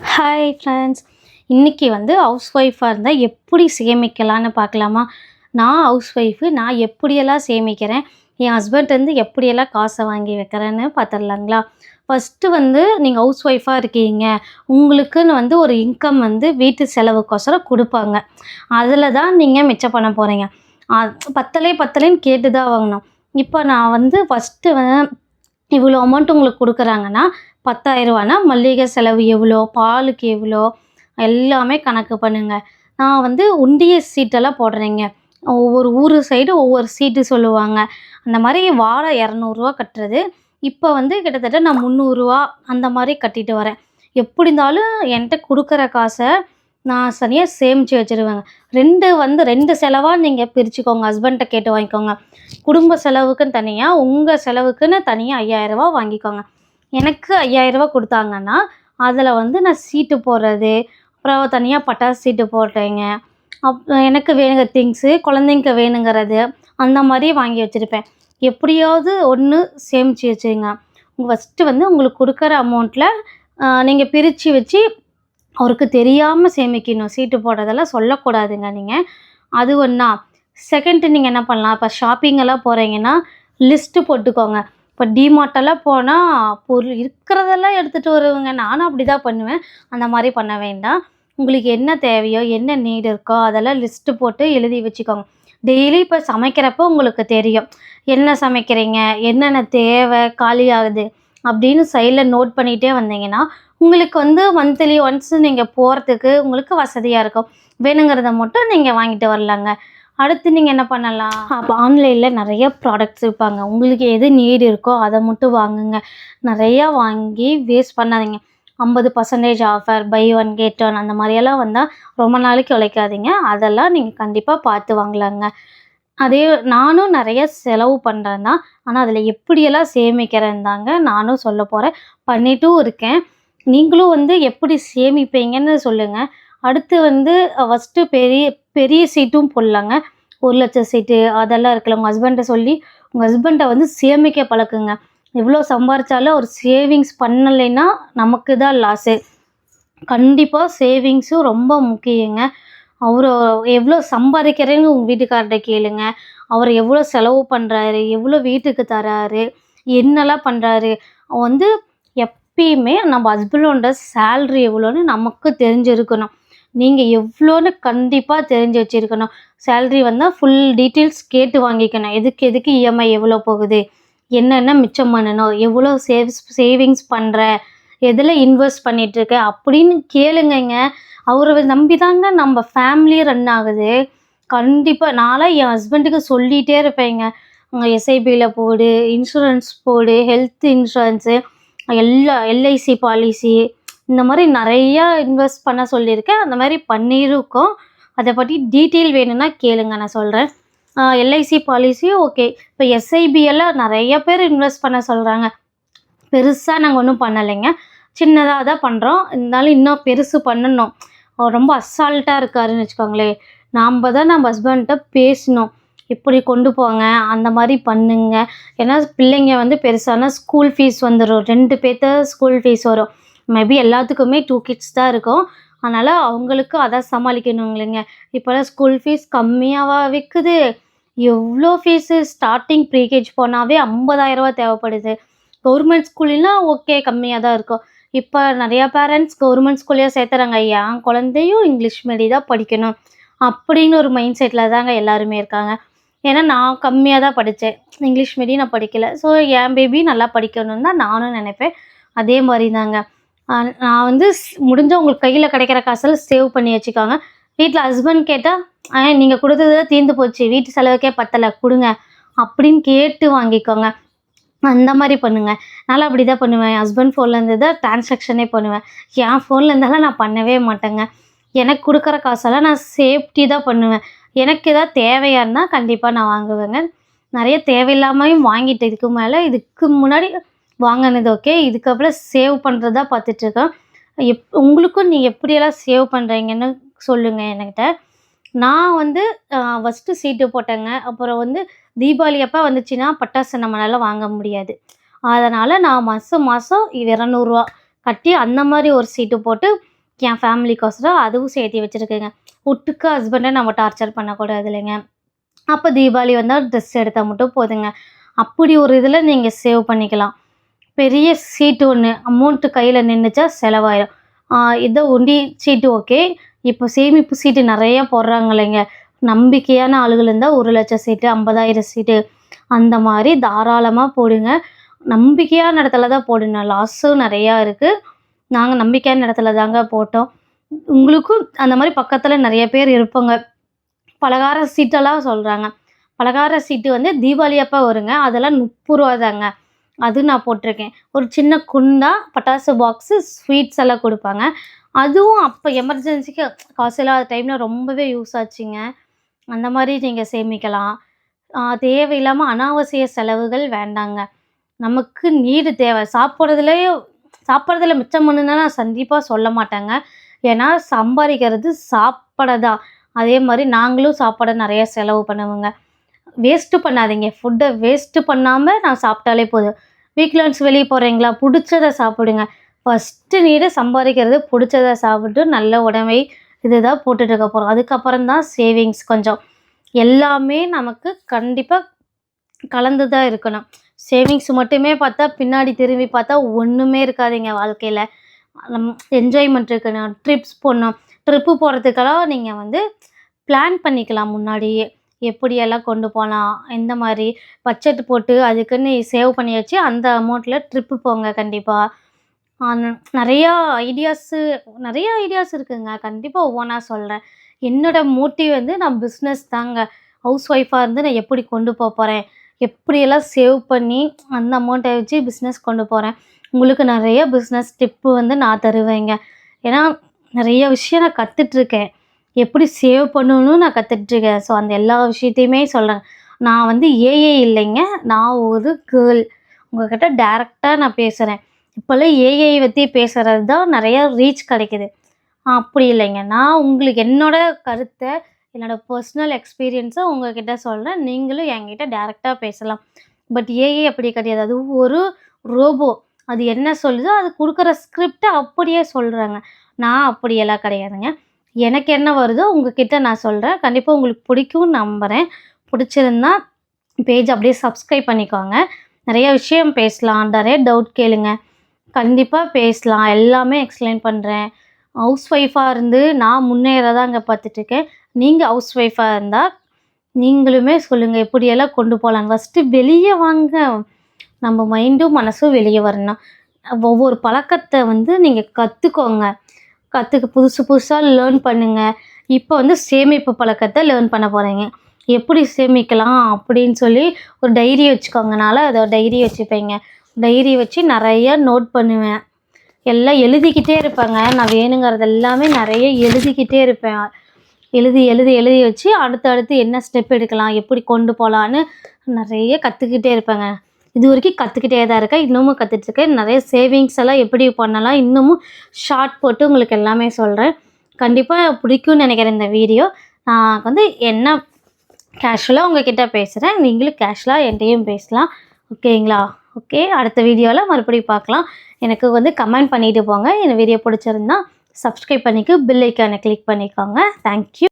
Hi friends. இன்றைக்கி house ஒய்ஃபாக இருந்தால் எப்படி சேமிக்கலான்னு பார்க்கலாமா? நான் ஹவுஸ் ஒய்ஃபு. நான் எப்படியெல்லாம் சேமிக்கிறேன், என் ஹஸ்பண்ட் எப்படியெல்லாம் காசை வாங்கி வைக்கிறேன்னு பார்த்துடலாங்களா? ஃபஸ்ட்டு நீங்கள் ஹவுஸ் ஒய்ஃபாக இருக்கீங்க, உங்களுக்குன்னு ஒரு இன்கம் வீட்டு செலவுக்கோசரம் கொடுப்பாங்க. அதில் தான் நீங்கள் மிச்சம் பண்ண போகிறீங்க. பத்தலேன்னு கேட்டு தான் வாங்கணும். இப்போ நான் ஃபஸ்ட்டு இவ்வளோ அமௌண்ட் உங்களுக்கு கொடுக்குறாங்கன்னா, ரூ. 10,000னா மல்லிகை செலவு எவ்வளோ, பாலுக்கு எவ்வளோ, எல்லாமே கணக்கு பண்ணுங்க. நான் உண்டிய சீட்டெல்லாம் போடுறேங்க. ஒவ்வொரு ஊர் சைடு ஒவ்வொரு சீட்டு சொல்லுவாங்க. அந்த மாதிரி வாரம் ரூ. 200 கட்டுறது. இப்போ கிட்டத்தட்ட நான் ரூ. 300 அந்த மாதிரி கட்டிட்டு வரேன். எப்படி இருந்தாலும் என்கிட்ட கொடுக்குற காசை நான் தனியாக சேமித்து வச்சுருவேங்க. 2 செலவாக நீங்கள் பிரிச்சுக்கோங்க. ஹஸ்பண்ட்டை கேட்டு வாங்கிக்கோங்க. குடும்ப செலவுக்குன்னு தனியாக, உங்கள் செலவுக்குன்னு தனியாக ரூ. 5,000 வாங்கிக்கோங்க. எனக்கு ரூ. 5,000 கொடுத்தாங்கன்னா, அதில் நான் சீட்டு போடுறது, அப்புறம் தனியாக பட்டாசு சீட்டு போட்டேங்க. எனக்கு வேணுங்கிற திங்ஸு, குழந்தைங்க வேணுங்கிறது, அந்த மாதிரி வாங்கி வச்சுருப்பேன். எப்படியாவது ஒன்று சேமித்து வச்சுருங்க. ஃபஸ்ட்டு உங்களுக்கு கொடுக்குற அமௌண்ட்டில் நீங்கள் பிரித்து வச்சு அவருக்கு தெரியாமல் சேமிக்கணும். சீட்டு போடுறதெல்லாம் சொல்லக்கூடாதுங்க நீங்கள். அது ஒன்றா. செகண்டு நீங்கள் என்ன பண்ணலாம், இப்போ ஷாப்பிங்கெல்லாம் போகிறீங்கன்னா லிஸ்ட்டு போட்டுக்கோங்க. இப்போ டிமார்ட்டெல்லாம் போனால் பொருள் இருக்கிறதெல்லாம் எடுத்துகிட்டு வருவேங்க. நானும் அப்படி தான் பண்ணுவேன். அந்த மாதிரி பண்ண வேண்டாம். உங்களுக்கு என்ன தேவையோ, என்ன நீடு இருக்கோ அதெல்லாம் லிஸ்ட்டு போட்டு எழுதி வச்சுக்கோங்க. டெய்லி இப்போ சமைக்கிறப்போ உங்களுக்கு தெரியும், என்ன சமைக்கிறீங்க, என்னென்ன தேவை, காலியாகுது அப்படின்னு சைடில் நோட் பண்ணிகிட்டே வந்தீங்கன்னா, உங்களுக்கு மந்த்லி ஒன்ஸ் நீங்கள் போகிறதுக்கு உங்களுக்கு வசதியாக இருக்கும். வேணுங்கிறத மட்டும் நீங்கள் வாங்கிட்டு வரலாங்க. அடுத்து நீங்கள் என்ன பண்ணலாம், அப்போ ஆன்லைனில் நிறைய ப்ராடக்ட்ஸ் விற்பாங்க. உங்களுக்கு எது நீடு இருக்கோ அதை மட்டும் வாங்குங்க. நிறையா வாங்கி வேஸ்ட் பண்ணாதீங்க. 50% offer, buy one get one அந்த மாதிரியெல்லாம் வந்தால் ரொம்ப நாளைக்கு உழைக்காதீங்க. அதெல்லாம் நீங்கள் கண்டிப்பாக பார்த்து வாங்கலாங்க. அதே நானும் நிறைய செலவு பண்ணுறேன் தான். ஆனால் அதில் எப்படியெல்லாம் சேமிக்கிறேன் தாங்க நானும் சொல்ல போகிறேன். பண்ணிட்டும் இருக்கேன். நீங்களும் எப்படி சேமிப்பீங்கன்னு சொல்லுங்கள். அடுத்து ஃபஸ்ட்டு பெரிய பெரிய சீட்டும் போடலாங்க. 1,00,000 சீட்டு அதெல்லாம் இருக்குல்ல. உங்கள் ஹஸ்பண்ட்டை சொல்லி உங்கள் ஹஸ்பண்டை சேமிக்க பழக்குங்க. எவ்வளோ சம்பாரித்தாலும் அவர் சேவிங்ஸ் பண்ணலைன்னா நமக்கு தான் லாஸு. கண்டிப்பாக சேவிங்ஸும் ரொம்ப முக்கியங்க. அவர் எவ்வளோ சம்பாதிக்கிறேன்னு உங்கள் வீட்டுக்கார்ட்ட கேளுங்க. அவர் எவ்வளோ செலவு பண்ணுறாரு, எவ்வளோ வீட்டுக்கு தராரு, என்னெல்லாம் பண்ணுறாரு. எப்பயுமே நம்ம ஹஸ்பண்டோட சேல்ரி எவ்வளோன்னு நமக்கு தெரிஞ்சிருக்கணும். நீங்கள் எவ்வளோன்னு கண்டிப்பாக தெரிஞ்சு வச்சுருக்கணும். சேல்ரி வந்தால் ஃபுல் டீட்டெயில்ஸ் கேட்டு வாங்கிக்கணும். எதுக்கு இஎம்ஐ எவ்வளோ போகுது, என்னென்ன மிச்சம் பண்ணணும், எவ்வளோ சேவிங்ஸ் பண்ணுற, எதில் இன்வெஸ்ட் பண்ணிகிட்ருக்க அப்படின்னு கேளுங்கங்க. அவரை நம்பி தாங்க நம்ம ஃபேமிலி ரன் ஆகுது. கண்டிப்பாக நான்லாம் என் ஹஸ்பண்டுக்கு சொல்லிகிட்டே இருப்பேங்க. எஸ்ஐபியில் போடு, இன்சூரன்ஸ் போடு, ஹெல்த் இன்சூரன்ஸு, எல்ஐசி பாலிசி, இந்த மாதிரி நிறையா இன்வெஸ்ட் பண்ண சொல்லியிருக்கேன். அந்த மாதிரி பண்ணியிருக்கோம். அதை பற்றி டீட்டெயில் வேணும்னா கேளுங்க, நான் சொல்கிறேன். LIC policy okay. இப்போ எஸ்ஐபியெல்லாம் நிறைய பேர் இன்வெஸ்ட் பண்ண சொல்கிறாங்க. பெருசாக நாங்கள் ஒன்றும் பண்ணலைங்க, சின்னதாக தான் பண்ணுறோம். இருந்தாலும் இன்னும் பெருசு பண்ணணும். அவர் ரொம்ப அசால்ட்டாக இருக்காருன்னு வச்சுக்கோங்களேன். நாம் தான் நம்ம ஹஸ்பண்ட்ட பேசணும், இப்படி கொண்டு போங்க, அந்த மாதிரி பண்ணுங்க. ஏன்னா பிள்ளைங்க பெருசானா ஸ்கூல் ஃபீஸ் வந்துடும். 2 பேர்த்த ஸ்கூல் ஃபீஸ் வரும். மேபி எல்லாத்துக்குமே 2 கிட்ஸ் தான் இருக்கும். அதனால் அவங்களுக்கு அதை சமாளிக்கணும் இல்லைங்க. இப்போலாம் ஸ்கூல் ஃபீஸ் கம்மியாகவா விற்குது, எவ்வளோ ஃபீஸு. ஸ்டார்டிங் ப்ரீகேஜ் போனாவே 50,000 தேவைப்படுது. கவர்மெண்ட் ஸ்கூல்லாம் ஓகே கம்மியாக தான் இருக்கும். இப்போ நிறையா பேரண்ட்ஸ் கவர்மெண்ட் ஸ்கூல்லையே சேர்த்துறாங்க. என் குழந்தையும் இங்கிலீஷ் மீடியம் தான் படிக்கணும் அப்படின்னு ஒரு மைண்ட் செட்டில் தாங்க எல்லாருமே இருக்காங்க. ஏன்னா நான் கம்மியாக தான் படித்தேன், இங்கிலீஷ் மீடியம் நான் படிக்கலை. ஸோ என் பேபி நல்லா படிக்கணும்னு தான் நானும் நினைப்பேன். அதே மாதிரி தாங்க நான் முடிஞ்ச உங்களுக்கு கையில் கிடைக்கிற காசெல்லாம் சேவ் பண்ணி வச்சுக்கோங்க. வீட்டில் ஹஸ்பண்ட் கேட்டால், நீங்கள் கொடுத்தது தான் தீர்ந்து போச்சு, வீட்டு செலவுக்கே பத்தலை கொடுங்க அப்படின்னு கேட்டு வாங்கிக்கோங்க. அந்த மாதிரி பண்ணுங்கள். நான்லாம் அப்படி தான் பண்ணுவேன். என் ஹஸ்பண்ட் ஃபோன்லேருந்து தான் ட்ரான்சாக்ஷனே பண்ணுவேன். என் ஃபோனில் இருந்தாலும் நான் பண்ணவே மாட்டேங்க. எனக்கு கொடுக்குற காசெல்லாம் நான் சேஃப்டி தான் பண்ணுவேன். எனக்கு எதாவது தேவையாக இருந்தால் கண்டிப்பாக நான் வாங்குவேங்க. நிறைய தேவையில்லாமையும் வாங்கிட்டேன். இதுக்கு முன்னாடி வாங்கினது ஓகே. இதுக்கப்புறம் சேவ் பண்ணுறதா பார்த்துட்ருக்கேன். உங்களுக்கும் நீங்கள் எப்படியெல்லாம் சேவ் பண்ணுறீங்கன்னு சொல்லுங்கள் என்கிட்ட. நான் ஃபஸ்ட்டு சீட்டு போட்டேங்க. அப்புறம் தீபாவளி அப்போ வந்துச்சுன்னா பட்டாசு நம்மளால் வாங்க முடியாது. அதனால் நான் மாதம் ரூ. 200 கட்டி அந்த மாதிரி ஒரு சீட்டு போட்டு என் ஃபேமிலிக்கோசரம் அதுவும் சேர்த்து வச்சுருக்கேங்க. ஒட்டுக்கா ஹஸ்பண்டை நம்ம டார்ச்சர் பண்ணக்கூடாது இல்லைங்க. அப்போ தீபாவளி வந்தால் ட்ரெஸ் எடுத்தால் மட்டும் போதுங்க. அப்படி ஒரு இதில் நீங்கள் சேவ் பண்ணிக்கலாம். பெரிய சீட்டு ஒன்று அமௌண்ட்டு கையில் நின்றுச்சா செலவாயிடும். இதை ஒண்டி சீட்டு ஓகே. இப்போ சேமிப்பு சீட்டு நிறையா போடுறாங்க இல்லைங்க. நம்பிக்கையான ஆளுகள் இருந்தால் 1,00,000 சீட்டு, 50,000 சீட்டு அந்த மாதிரி தாராளமாக போடுங்க. நம்பிக்கையான இடத்துல தான் போடுங்க. லாஸும் நிறையா இருக்குது. நாங்கள் நம்பிக்கையான இடத்துல தாங்க போட்டோம். உங்களுக்கும் அந்த மாதிரி பக்கத்தில் நிறைய பேர் இருப்பாங்க. பலகார சீட்டெல்லாம் சொல்கிறாங்க. பலகார சீட்டு வந்து தீபாவளி அப்போ வருங்க. அதெல்லாம் ரூ. 30 தாங்க. அது நான் போட்டிருக்கேன். ஒரு சின்ன குண்டா பட்டாசு பாக்ஸு ஸ்வீட்ஸ் எல்லாம் கொடுப்பாங்க. அதுவும் அப்போ எமர்ஜென்சிக்கு காசு இல்லாத டைமில் ரொம்பவே யூஸ் ஆச்சுங்க. அந்த மாதிரி நீங்கள் சேமிக்கலாம். தேவையில்லாமல் அனாவசிய செலவுகள் வேண்டாங்க. நமக்கு நீடு தேவை. சாப்பிட்றதுல மிச்சம் பண்ணுன்னா நான் கண்டிப்பாக சொல்ல மாட்டேங்க. ஏன்னா சம்பாதிக்கிறது சாப்பாட தான். அதே மாதிரி நாங்களும் சாப்பாடை நிறைய செலவு பண்ணுவோங்க. வேஸ்ட்டு பண்ணாதீங்க. ஃபுட்டை வேஸ்ட்டு பண்ணாமல் நான் சாப்பிட்டாலே போதும். வீக்லி ஒன்ஸ் வெளியே போகிறீங்களா, பிடிச்சத சாப்பிடுங்க. ஃபஸ்ட்டு நீடு சம்பாதிக்கிறது, பிடிச்சத சாப்பிட்டு நல்ல உடம்பை இதுதான் போட்டுட்டு இருக்க போகிறோம். அதுக்கப்புறம் தான் சேவிங்ஸ் கொஞ்சம். எல்லாமே நமக்கு கண்டிப்பாக கலந்து தான் இருக்கணும். சேவிங்ஸ் மட்டுமே பார்த்தா பின்னாடி திரும்பி பார்த்தா ஒன்றுமே இருக்காதுங்க வாழ்க்கையில். என்ஜாய்மெண்ட் இருக்கணும். ட்ரிப்ஸ் போடணும். ட்ரிப்பு போகிறதுக்கெல்லாம் நீங்கள் வந்து பிளான் பண்ணிக்கலாம் முன்னாடியே. எப்படியெல்லாம் கொண்டு போகலாம், எந்த மாதிரி பட்ஜெட் போட்டு அதுக்குன்னு சேவ் பண்ணி வச்சு அந்த அமௌண்ட்டில் ட்ரிப்பு போங்க கண்டிப்பாக. நிறையா ஐடியாஸ் இருக்குதுங்க. கண்டிப்பாக ஒவ்வொன்றா சொல்கிறேன். என்னோடய மோட்டிவ் வந்து நான் பிஸ்னஸ் தாங்க. ஹவுஸ் ஒய்ஃபாக இருந்து நான் எப்படி கொண்டு போகிறேன், எப்படியெல்லாம் சேவ் பண்ணி அந்த அமௌண்ட்டை வச்சு பிஸ்னஸ் கொண்டு போகிறேன். உங்களுக்கு நிறைய பிஸ்னஸ் டிப்பு வந்து நான் தருவேங்க. ஏன்னா நிறைய விஷயம் நான் கற்றுட்ருக்கேன். எப்படி சேவ் பண்ணணும்னு நான் கற்றுட்ருக்கேன். ஸோ அந்த எல்லா விஷயத்தையுமே சொல்கிறேன். நான் வந்து ஏஐ இல்லைங்க. நான் ஒரு கேர்ள். உங்கள்கிட்ட டேரெக்டாக நான் பேசுகிறேன். இப்போல்லாம் ஏஐ பற்றி பேசுகிறது தான் நிறையா ரீச் கிடைக்கிது. அப்படி இல்லைங்க. நான் உங்களுக்கு என்னோடய கருத்தை, என்னோடய பர்சனல் எக்ஸ்பீரியன்ஸை உங்கள்கிட்ட சொல்கிறேன். நீங்களும் என்கிட்ட டேரெக்டாக பேசலாம். பட் ஏஐ அப்படி கிடையாது. அது ஒரு ரோபோ. அது என்ன சொல்லுதோ அது கொடுக்குற ஸ்கிரிப்டை அப்படியே சொல்கிறாங்க. நான் அப்படியெல்லாம் கிடையாதுங்க. எனக்கு என்ன வருதோ உங்ககிட்ட நான் சொல்கிறேன். கண்டிப்பாக உங்களுக்கு பிடிக்கும்னு நம்புகிறேன். பிடிச்சிருந்தா பேஜ் அப்படியே சப்ஸ்கிரைப் பண்ணிக்கோங்க. நிறைய விஷயம் பேசலாம். நிறைய டவுட் கேளுங்க. கண்டிப்பாக பேசலாம். எல்லாமே எக்ஸ்பிளைன் பண்ணுறேன். ஹவுஸ் ஒய்ஃபாக இருந்து நான் முன்னேறதாங்க பார்த்துட்ருக்கேன். நீங்கள் ஹவுஸ் ஒய்ஃபாக இருந்தால் நீங்களுமே சொல்லுங்கள் எப்படியெல்லாம் கொண்டு போகலான்னு. ஃபஸ்ட்டு வெளியே வாங்க. நம்ம மைண்டும் மனசும் வெளியே வரணும். ஒவ்வொரு பழக்கத்தை வந்து நீங்கள் கற்றுக்கோங்க. புதுசு புதுசாக லேர்ன் பண்ணுங்கள். இப்போ வந்து சேமிப்பு பழக்கத்தை லேர்ன் பண்ண போகிறீங்க. எப்படி சேமிக்கலாம் அப்படின்னு சொல்லி ஒரு டைரி வச்சுக்கோங்கனால அதை டைரி வச்சுப்பேங்க. டைரி வச்சு நிறையா நோட் பண்ணுவேன். எல்லாம் எழுதிக்கிட்டே இருப்பேங்க. நான் வேணுங்கிறது எல்லாமே நிறைய எழுதிக்கிட்டே இருப்பேன். எழுதி வச்சு அடுத்தடுத்து என்ன ஸ்டெப் எடுக்கலாம், எப்படி கொண்டு போகலான்னு நிறைய கற்றுக்கிட்டே இருப்பேங்க. இது வரைக்கும் கற்றுக்கிட்டே தான் இருக்கேன். இன்னமும் கற்றுட்ருக்கேன். நிறைய சேவிங்ஸ் எல்லாம் எப்படி பண்ணலாம் இன்னமும் ஷார்ட் போட்டு உங்களுக்கு எல்லாமே சொல்கிறேன். கண்டிப்பாக பிடிக்கும்னு நினைக்கிறேன் இந்த வீடியோ. நான் வந்து என்ன கேஷுவலாக உங்கள்கிட்ட பேசுகிறேன். நீங்களும் கேஷுவலாக என்கிட்டையும் பேசலாம். ஓகேங்களா? ஓகே. அடுத்த வீடியோவில் மறுபடியும் பார்க்கலாம். எனக்கு வந்து கமெண்ட் பண்ணிவிட்டு போங்க. இந்த வீடியோ பிடிச்சிருந்தா சப்ஸ்கிரைப் பண்ணிவிட்டு பெல் ஐக்கானை கிளிக் பண்ணிக்கோங்க. தேங்க்யூ.